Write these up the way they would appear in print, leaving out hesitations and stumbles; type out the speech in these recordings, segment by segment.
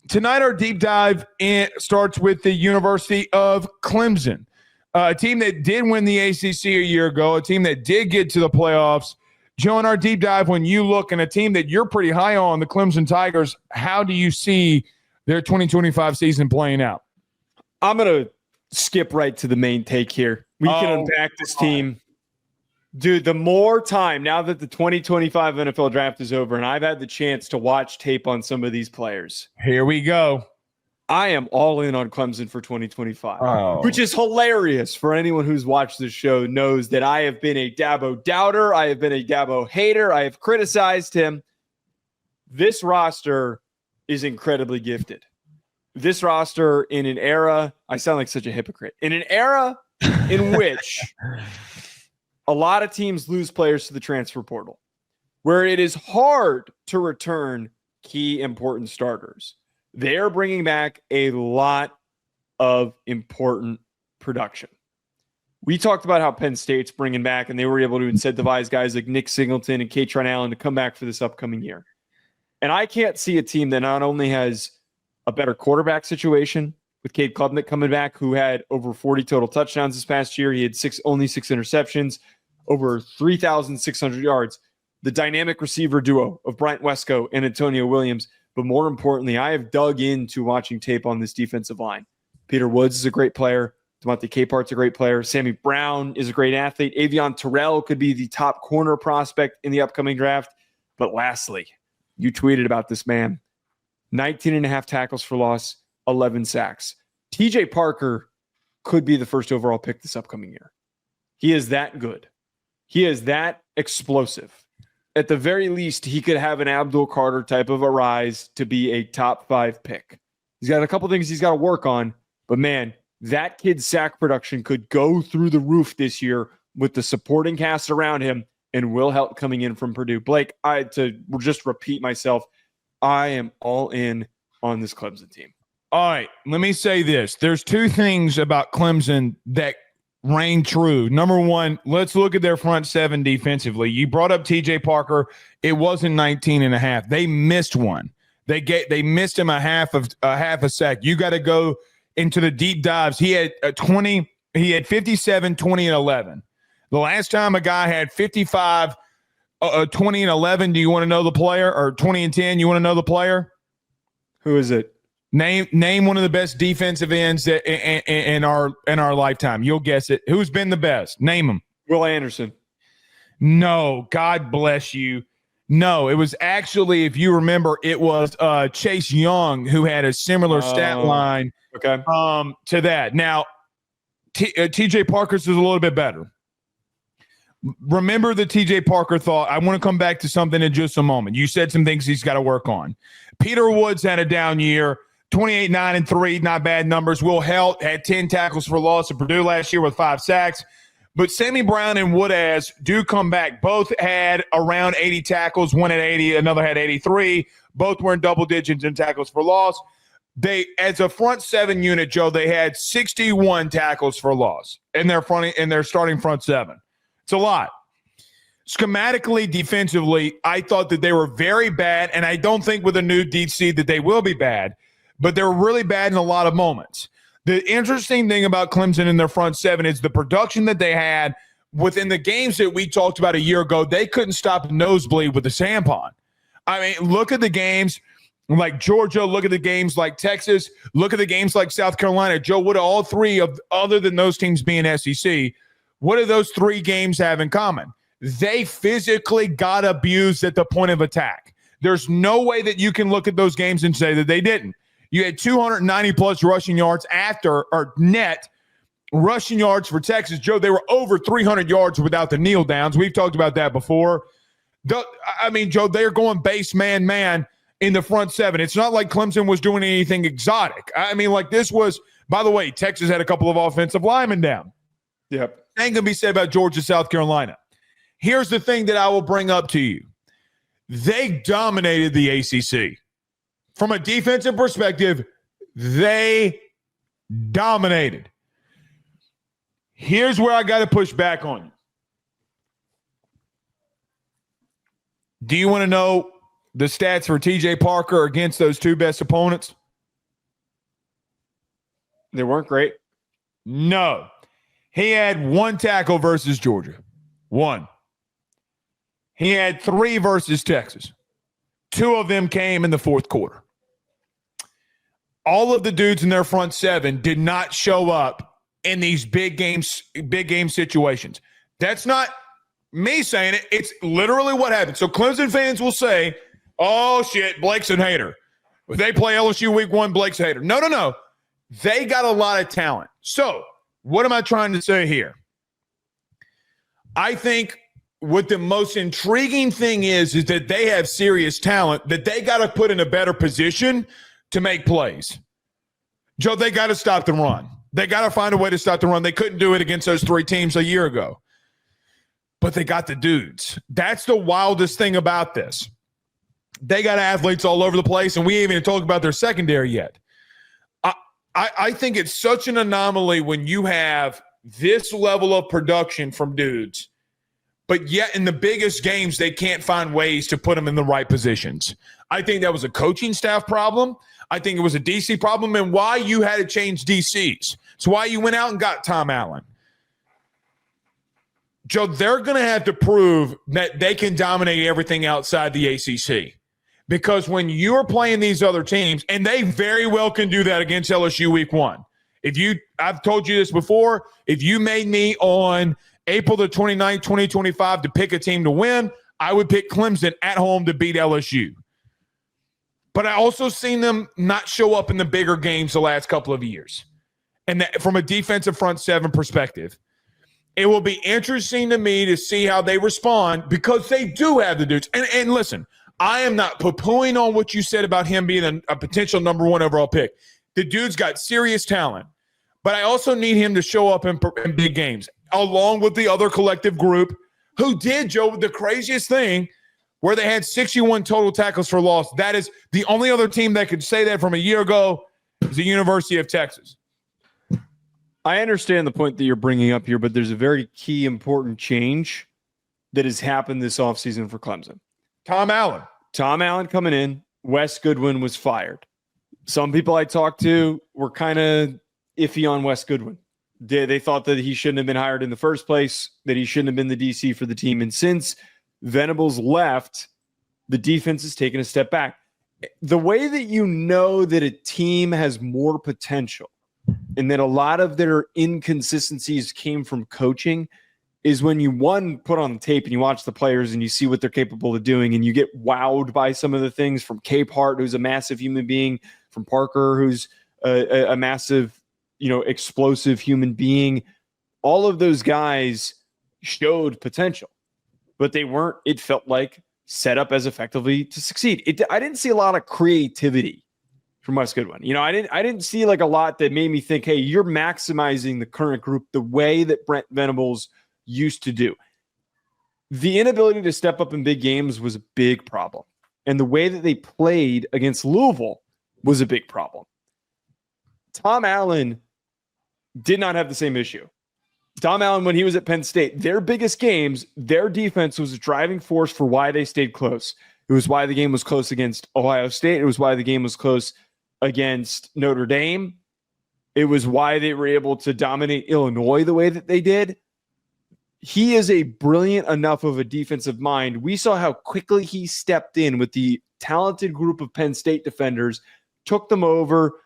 tonight our deep dive starts with the University of Clemson, a team that did win the ACC a year ago, a team that did get to the playoffs. Joe, in our deep dive, when you look at a team that you're pretty high on, the Clemson Tigers, how do you see their 2025 season playing out? I'm going to skip right to the main take here. We can unpack this team. Dude, the more time, now that the 2025 NFL draft is over and I've had the chance to watch tape on some of these players. Here we go. I am all in on Clemson for 2025, which is hilarious for anyone who's watched this show knows that I have been a Dabo doubter. I have been a Dabo hater. I have criticized him. This roster is incredibly gifted. This roster in an era, I sound like such a hypocrite, in an era in which a lot of teams lose players to the transfer portal, where it is hard to return key important starters. They're bringing back a lot of important production. We talked about how Penn State's bringing back, and they were able to incentivize guys like Nick Singleton and Kate Allen to come back for this upcoming year. And I can't see a team that not only has a better quarterback situation with Cade Klubnik coming back, who had over 40 total touchdowns this past year. He had only six interceptions, over 3,600 yards. The dynamic receiver duo of Bryant Wesco and Antonio Williams. But more importantly, I have dug into watching tape on this defensive line. Peter Woods is a great player. DeMonte Capart's a great player. Sammy Brown is a great athlete. Avion Terrell could be the top corner prospect in the upcoming draft. But lastly, you tweeted about this man. 19 and a half tackles for loss, 11 sacks. TJ Parker could be the first overall pick this upcoming year. He is that good. He is that explosive. At the very least, he could have an Abdul Carter type of a rise to be a top 5 pick. He's got a couple things he's got to work on, but man, that kid's sack production could go through the roof this year with the supporting cast around him and Will Help coming in from Purdue. Blake, to just repeat myself, I am all in on this Clemson team. All right, let me say this. There's two things about Clemson that reign true. Number one, let's look at their front seven defensively. You brought up TJ Parker. It wasn't 19 and a half. They missed one. They missed him a half a sack. You got to go into the deep dives. He had 57, 20, and 11. The last time a guy had 55, 20 and 11, do you want to know the player? Or 20 and 10, you want to know the player? Who is it? Name one of the best defensive ends in our lifetime. You'll guess it. Who's been the best? Name him. Will Anderson. No, God bless you. No, it was actually, if you remember, it was Chase Young who had a similar stat line to that. Now, TJ Parker's is a little bit better. Remember the TJ Parker thought. I want to come back to something in just a moment. You said some things he's got to work on. Peter Woods had a down year. 28, 9, and 3, not bad numbers. Will Helt had 10 tackles for loss at Purdue last year with 5 sacks. But Sammy Brown and Woodaz do come back. Both had around 80 tackles. One had 80, another had 83. Both were in double digits in tackles for loss. They, as a front seven unit, Joe, they had 61 tackles for loss in their starting front seven. It's a lot. Schematically, defensively, I thought that they were very bad, and I don't think with a new DC that they will be bad. But they're really bad in a lot of moments. The interesting thing about Clemson in their front seven is the production that they had within the games that we talked about a year ago. They couldn't stop a nosebleed with the Sampon. I mean, look at the games like Georgia. Look at the games like Texas. Look at the games like South Carolina. Joe, what do all three of, other than those teams being SEC, what do those 3 games have in common? They physically got abused at the point of attack. There's no way that you can look at those games and say that they didn't. You had 290-plus rushing yards net rushing yards for Texas. Joe, they were over 300 yards without the kneel downs. We've talked about that before. Joe, they're going base man in the front seven. It's not like Clemson was doing anything exotic. This was, by the way, Texas had a couple of offensive linemen down. Yep. Same can be said about Georgia, South Carolina. Here's the thing that I will bring up to you. They dominated the ACC. From a defensive perspective, they dominated. Here's where I got to push back on you. Do you want to know the stats for TJ Parker against those 2 best opponents? They weren't great. No. He had 1 tackle versus Georgia. 1. He had 3 versus Texas. 2 of them came in the fourth quarter. All of the dudes in their front 7 did not show up in these big game situations. That's not me saying it. It's literally what happened. So Clemson fans will say, oh, shit, Blake's a hater. If they play LSU week 1, Blake's a hater. No. They got a lot of talent. So what am I trying to say here? I think what the most intriguing thing is that they have serious talent that they got to put in a better position to make plays. Joe, they got to stop the run. They got to find a way to stop the run. They couldn't do it against those 3 teams a year ago. But they got the dudes. That's the wildest thing about this. They got athletes all over the place, and we ain't even talked about their secondary yet. I think it's such an anomaly when you have this level of production from dudes, but yet in the biggest games, they can't find ways to put them in the right positions. I think that was a coaching staff problem. I think it was a DC problem, and why you had to change DCs. It's why you went out and got Tom Allen. Joe, they're going to have to prove that they can dominate everything outside the ACC. Because when you're playing these other teams, and they very well can do that against LSU week 1. I've told you this before, if you made me on April the 29th, 2025 to pick a team to win, I would pick Clemson at home to beat LSU. But I also seen them not show up in the bigger games the last couple of years. And that, from a defensive front 7 perspective, it will be interesting to me to see how they respond because they do have the dudes. And listen, I am not poo-pooing on what you said about him being a potential number 1 overall pick. The dude's got serious talent. But I also need him to show up in big games, along with the other collective group who did, Joe, the craziest thing where they had 61 total tackles for loss. That is the only other team that could say that from a year ago is the University of Texas. I understand the point that you're bringing up here, but there's a very key important change that has happened this offseason for Clemson. Tom Allen coming in. Wes Goodwin was fired. Some people I talked to were kind of iffy on Wes Goodwin. They thought that he shouldn't have been hired in the first place, that he shouldn't have been the DC for the team. And since Venables left, the defense has taken a step back. The way that you know that a team has more potential and that a lot of their inconsistencies came from coaching is when you, put on the tape and you watch the players and you see what they're capable of doing and you get wowed by some of the things from Cape Hart, who's a massive human being, from Parker, who's a massive, explosive human being. All of those guys showed potential, but they weren't, it felt like, set up as effectively to succeed. I didn't see a lot of creativity from Wes Goodwin. I didn't see like a lot that made me think, hey, you're maximizing the current group the way that Brent Venables used to do. The inability to step up in big games was a big problem. And the way that they played against Louisville was a big problem. Tom Allen did not have the same issue. Tom Allen, when he was at Penn State, their biggest games, their defense was a driving force for why they stayed close. It was why the game was close against Ohio State. It was why the game was close against Notre Dame. It was why they were able to dominate Illinois the way that they did. He is a brilliant enough of a defensive mind. We saw how quickly he stepped in with the talented group of Penn State defenders, took them over,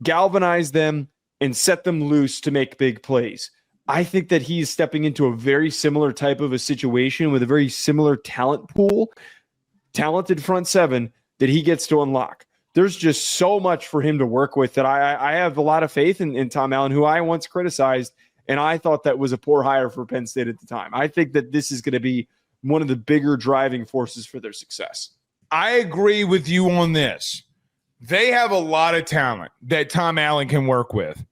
galvanized them, and set them loose to make big plays. I think that he's stepping into a very similar type of a situation with a very similar talent pool, talented front 7 that he gets to unlock. There's just so much for him to work with that I have a lot of faith in Tom Allen, who I once criticized, and I thought that was a poor hire for Penn State at the time. I think that this is going to be one of the bigger driving forces for their success. I agree with you on this. They have a lot of talent that Tom Allen can work with.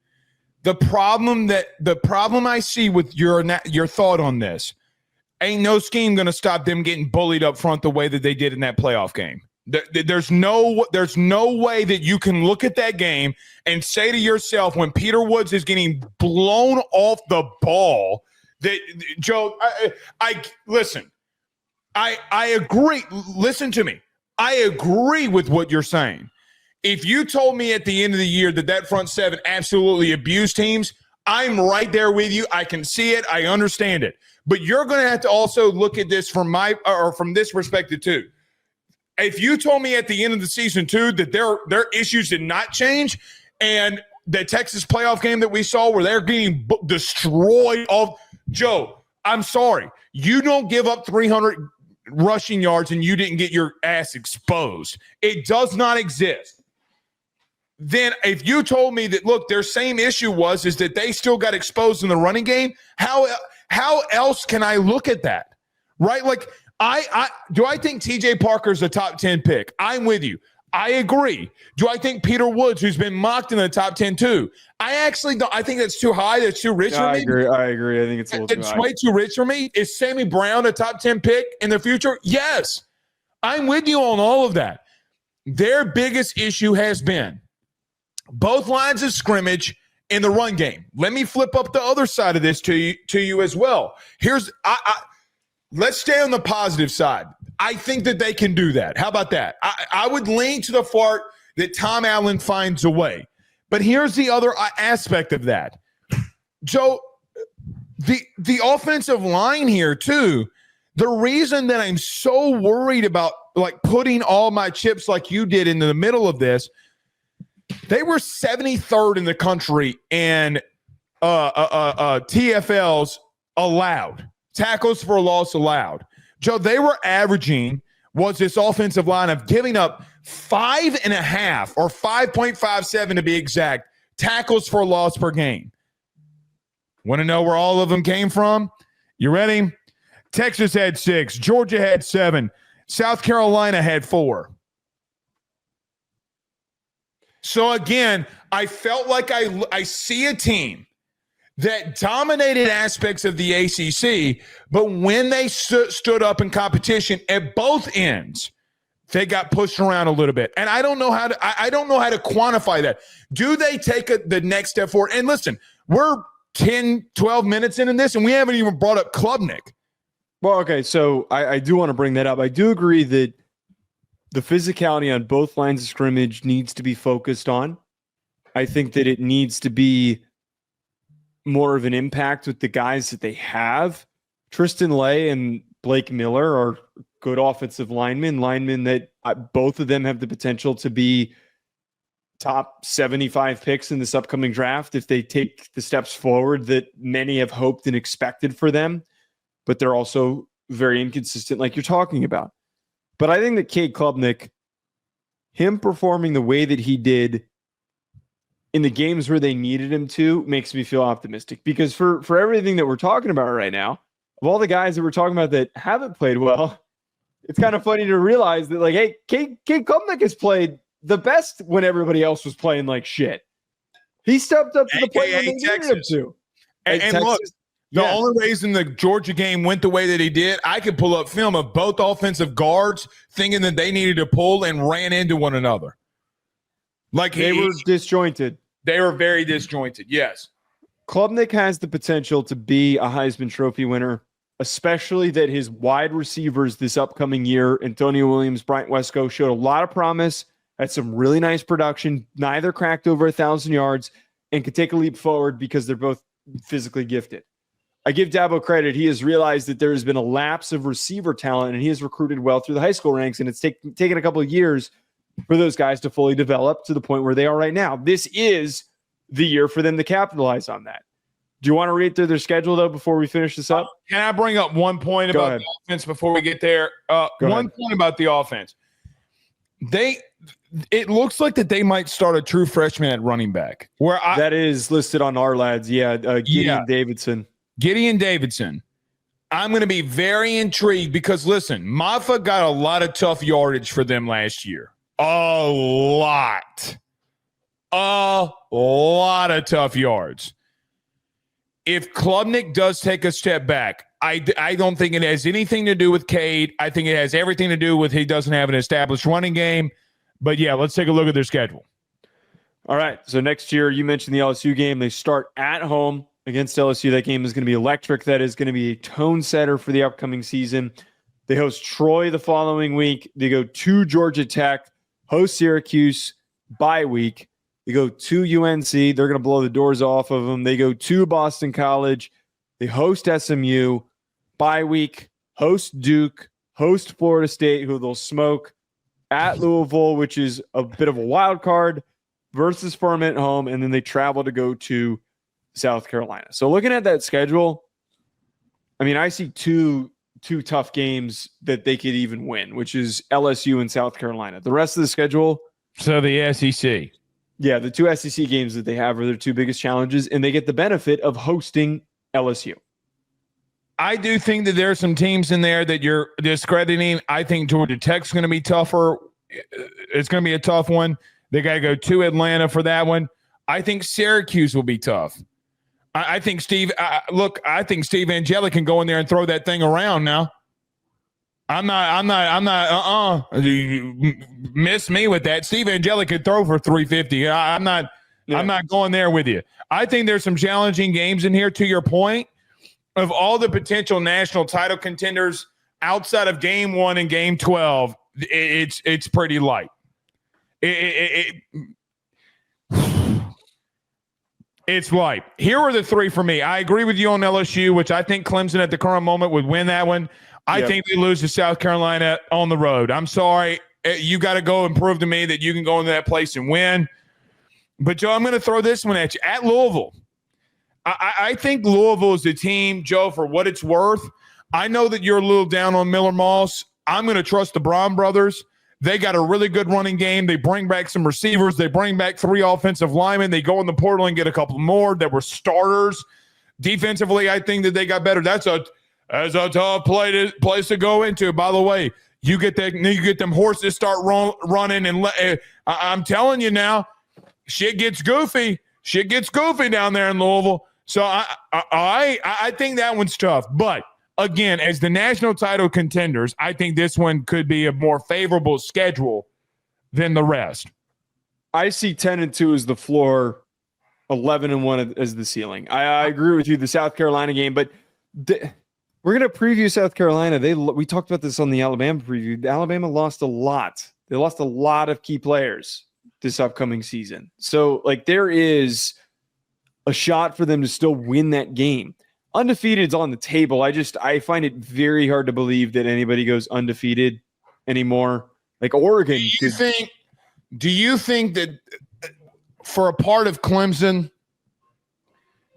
The problem I see with your thought on this, ain't no scheme going to stop them getting bullied up front the way that they did in that playoff game. There's no way that you can look at that game and say to yourself when Peter Woods is getting blown off the ball that, Joe, I listen, I agree. Listen to me. I agree with what you're saying. If you told me at the end of the year that front seven absolutely abused teams, I'm right there with you. I can see it. I understand it. But you're going to have to also look at this from this perspective too. If you told me at the end of the season too that their issues did not change, and the Texas playoff game that we saw where they're getting destroyed, Joe, I'm sorry. You don't give up 300 rushing yards and you didn't get your ass exposed. It does not exist. Then if you told me that, look, their same issue is that they still got exposed in the running game, how else can I look at that? Right? Like, I think TJ Parker's a top 10 pick? I'm with you. I agree. Do I think Peter Woods, who's been mocked in the top 10 too? I actually don't. I think that's too high. That's too rich for me. I agree. I think it's a little too high. It's way too rich for me. Is Sammy Brown a top 10 pick in the future? Yes. I'm with you on all of that. Their biggest issue has been both lines of scrimmage in the run game. Let me flip up the other side of this to you as well. Let's stay on the positive side. I think that they can do that. How about that? I would lean to the part that Tom Allen finds a way. But here's the other aspect of that. Joe, the offensive line here too, the reason that I'm so worried about like putting all my chips like you did into the middle of this, they were 73rd in the country in TFLs allowed. Tackles for a loss allowed. Joe, they were averaging, this offensive line of giving up 5.5 or 5.57 to be exact, tackles for a loss per game. Want to know where all of them came from? You ready? Texas had 6. Georgia had 7. South Carolina had 4. So again, I felt like I see a team that dominated aspects of the ACC, but when they stood up in competition at both ends, they got pushed around a little bit. And I don't know how to quantify that. Do they take the next step forward? And listen, we're 10, 12 minutes into this, and we haven't even brought up Klubnik. Well, okay, so I do want to bring that up. I do agree that the physicality on both lines of scrimmage needs to be focused on. I think that it needs to be more of an impact with the guys that they have. Tristan Lay and Blake Miller are good offensive linemen that both of them have the potential to be top 75 picks in this upcoming draft if they take the steps forward that many have hoped and expected for them. But they're also very inconsistent like you're talking about. But I think that Cade Klubnik, him performing the way that he did in the games where they needed him to, makes me feel optimistic. Because for everything that we're talking about right now, of all the guys that we're talking about that haven't played well, it's kind of funny to realize that, like, hey, Cade Klubnik has played the best when everybody else was playing like shit. He stepped up to the plate when they needed him to. And look, the only reason the Georgia game went the way that he did, I could pull up film of both offensive guards thinking that they needed to pull and ran into one another. Like they were disjointed. They were very disjointed, yes. Klubnik has the potential to be a Heisman Trophy winner, especially that his wide receivers this upcoming year, Antonio Williams, Bryant Wesco, showed a lot of promise, had some really nice production, neither cracked over 1,000 yards, and could take a leap forward because they're both physically gifted. I give Dabo credit. He has realized that there has been a lapse of receiver talent, and he has recruited well through the high school ranks, and it's taken a couple of years for those guys to fully develop to the point where they are right now. This is the year for them to capitalize on that. Do you want to read through their schedule, though, before we finish this up? Can I bring up one point about the offense before we get there? Point about the offense. It looks like that they might start a true freshman at running back. That is listed on our lads. Gideon Davidson. Gideon Davidson. I'm going to be very intrigued because, listen, Maffa got a lot of tough yardage for them last year. A lot of tough yards. If Klubnik does take a step back, I don't think it has anything to do with Cade. I think it has everything to do with he doesn't have an established running game. But, yeah, let's take a look at their schedule. All right, so next year you mentioned the LSU game. They start at home against LSU. That game is going to be electric. That is going to be a tone setter for the upcoming season. They host Troy the following week. They go to Georgia Tech, host Syracuse, bye week. They go to UNC. They're going to blow the doors off of them. They go to Boston College. They host SMU. Bye week, host Duke, host Florida State, who they'll smoke, at Louisville, which is a bit of a wild card, versus Furman at home, and then they travel to go to South Carolina. So looking at that schedule, I mean, I see two tough games that they could even win, which is LSU and South Carolina. The rest of the schedule. So the SEC. Yeah, the two SEC games that they have are their two biggest challenges, and they get the benefit of hosting LSU. I do think that there are some teams in there that you're discrediting. I think Georgia Tech's going to be tougher. It's going to be a tough one. They got to go to Atlanta for that one. I think Syracuse will be tough. I think Steve Angeli can go in there and throw that thing around now. I'm not, miss me with that. Steve Angeli could throw for 350. I'm not going there with you. I think there's some challenging games in here, to your point, of all the potential national title contenders outside of game 1 and game 12. It's pretty light. It's light. Here are the three for me. I agree with you on LSU, which I think Clemson at the current moment would win that one. I think they lose to South Carolina on the road. I'm sorry. You got to go and prove to me that you can go into that place and win. But, Joe, I'm going to throw this one at you. At Louisville, I think Louisville is the team, Joe, for what it's worth. I know that you're a little down on Miller Moss. I'm going to trust the Braun brothers. They got a really good running game. They bring back some receivers. They bring back 3 offensive linemen. They go in the portal and get a couple more that were starters. Defensively, I think that they got better. That's a tough place to go into. By the way, you get them horses start running, and I'm telling you now, shit gets goofy. Shit gets goofy down there in Louisville. So I think that one's tough. But again, as the national title contenders, I think this one could be a more favorable schedule than the rest. I see 10-2 as the floor, 11-1 as the ceiling. I agree with you. The South Carolina game, but we're going to preview South Carolina. We talked about this on the Alabama preview. Alabama lost a lot. They lost a lot of key players this upcoming season. So, there is a shot for them to still win that game. Undefeated's on the table. I find it very hard to believe that anybody goes undefeated anymore. Like Oregon. Do you think that for a part of Clemson,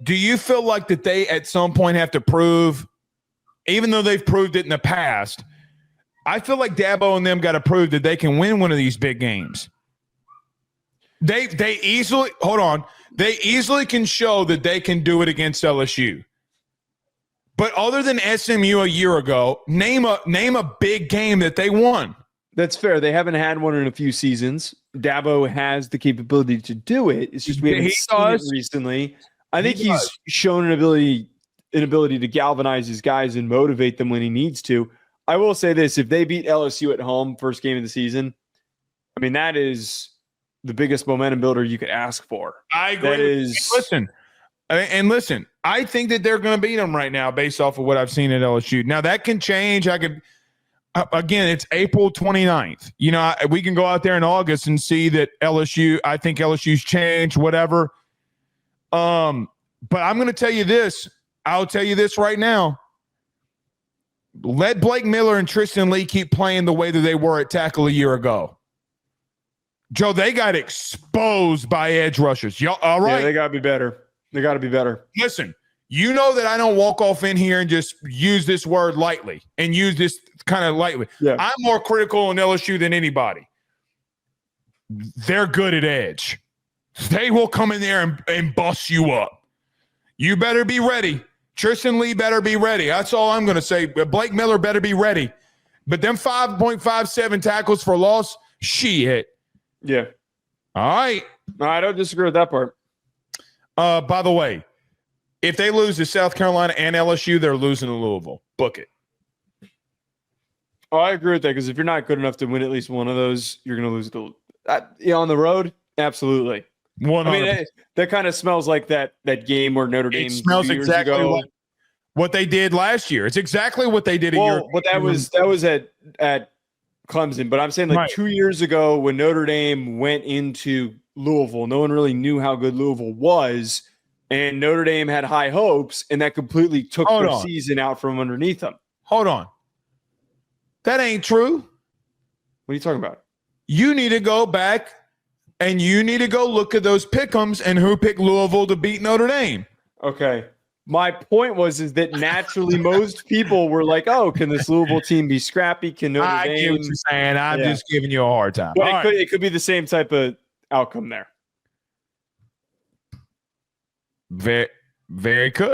do you feel like that they at some point have to prove, even though they've proved it in the past, I feel like Dabo and them got to prove that they can win one of these big games. They easily can show that they can do it against LSU. But other than SMU a year ago, name a big game that they won. That's fair. They haven't had one in a few seasons. Dabo has the capability to do it. It's just we haven't seen it recently. I think he's shown an ability to galvanize his guys and motivate them when he needs to. I will say this: if they beat LSU at home, first game of the season, I mean that is the biggest momentum builder you could ask for. I agree. Listen, I think that they're going to beat them right now based off of what I've seen at LSU. Now, that can change. Again, it's April 29th. We can go out there in August and see that I think LSU's changed, whatever. But I'm going to tell you this. I'll tell you this right now. Let Blake Miller and Tristan Lee keep playing the way that they were at tackle a year ago. Joe, they got exposed by edge rushers. Y'all, all right? Yeah, they got to be better. Listen, you know that I don't walk off in here and just use this word lightly and use this kind of lightly. Yeah. I'm more critical on LSU than anybody. They're good at edge. They will come in there and bust you up. You better be ready. Tristan Lee better be ready. That's all I'm going to say. Blake Miller better be ready. But them 5.57 tackles for loss, shit. Yeah. All right. I don't disagree with that part. By the way, if they lose to South Carolina and LSU, they're losing to Louisville. Book it. Oh, I agree with that because if you're not good enough to win at least one of those, you're going to lose on the road. Absolutely. 100%. I mean, that kind of smells like that game where Notre Dame. It smells exactly like what they did last year. It's exactly what they did a year ago. But that was at Clemson, but I'm saying like 2 years ago when Notre Dame went into Louisville, no one really knew how good Louisville was, and Notre Dame had high hopes, and that completely took their season out from underneath them. Hold on. That ain't true. What are you talking about? You need to go back and you need to go look at those pick'ems and who picked Louisville to beat Notre Dame. Okay. My point is that naturally most people were like, oh, can this Louisville team be scrappy? Can Notre Dame? I get what you're saying. I'm just giving you a hard time. But it could be the same type of outcome there. Very, very could.